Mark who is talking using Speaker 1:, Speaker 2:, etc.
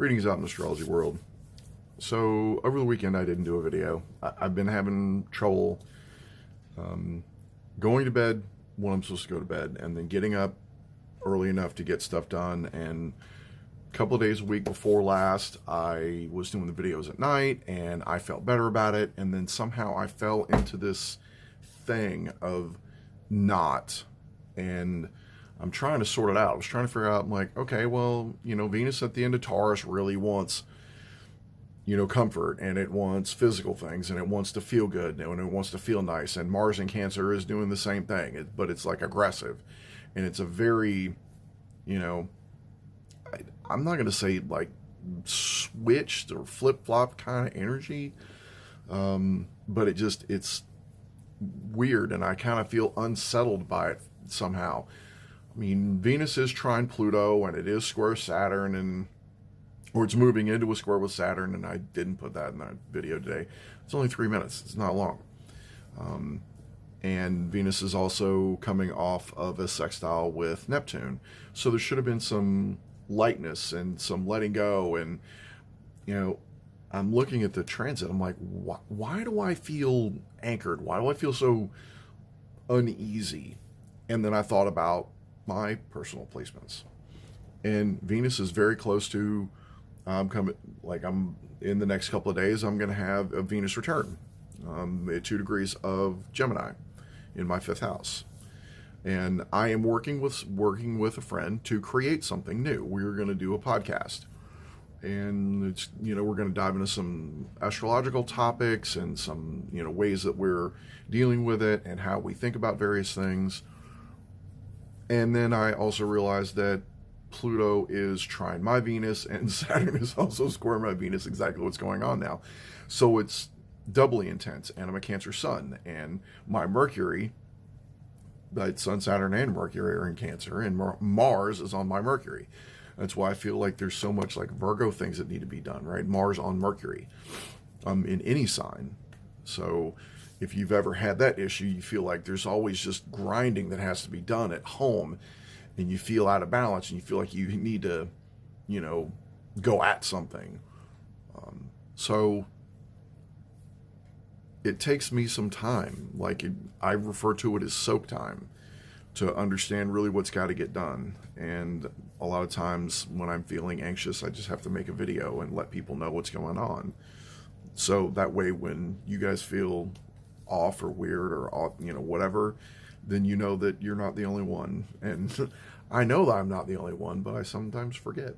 Speaker 1: Greetings out in the astrology world. So over the weekend I didn't do a video. I've been having trouble going to bed when I'm supposed to go to bed, and then getting up early enough to get stuff done. And a couple of days a week before last, I was doing the videos at night and I felt better about it, and then somehow I fell into this thing of not, and I'm trying to sort it out. I was trying to figure out, I'm like, okay, well, Venus at the end of Taurus really wants, comfort, and it wants physical things, and it wants to feel good, and it wants to feel nice. And Mars in Cancer is doing the same thing, but it's like aggressive. And it's a very, I'm not going to say like switched or flip-flop kind of energy, but it's weird, and I kind of feel unsettled by it somehow. I mean, Venus is trine Pluto, and it is square Saturn, or it's moving into a square with Saturn, and I didn't put that in that video today. It's only 3 minutes. It's not long. And Venus is also coming off of a sextile with Neptune. So there should have been some lightness and some letting go. And, I'm looking at the transit. I'm like, why do I feel anchored? Why do I feel so uneasy? And then I thought about my personal placements, and Venus is very close to I'm in the next couple of days, I'm going to have a Venus return at 2 degrees of Gemini in my 5th house, and I am working with a friend to create something new. We're going to do a podcast, and it's we're going to dive into some astrological topics and some ways that we're dealing with it and how we think about various things. And then I also realized that Pluto is trine my Venus, and Saturn is also square my Venus. Exactly what's going on now. So it's doubly intense, and I'm a Cancer sun, and my Mercury, that Sun, Saturn, and Mercury are in Cancer, and Mars is on my Mercury. That's why I feel like there's so much like Virgo things that need to be done, right? Mars on Mercury in any sign. So if you've ever had that issue, you feel like there's always just grinding that has to be done at home, and you feel out of balance, and you feel like you need to, go at something. So it takes me some time. I refer to it as soak time, to understand really what's got to get done. And a lot of times when I'm feeling anxious, I just have to make a video and let people know what's going on. So that way, when you guys feel off or weird or whatever, then you know that you're not the only one. And I know that I'm not the only one, but I sometimes forget.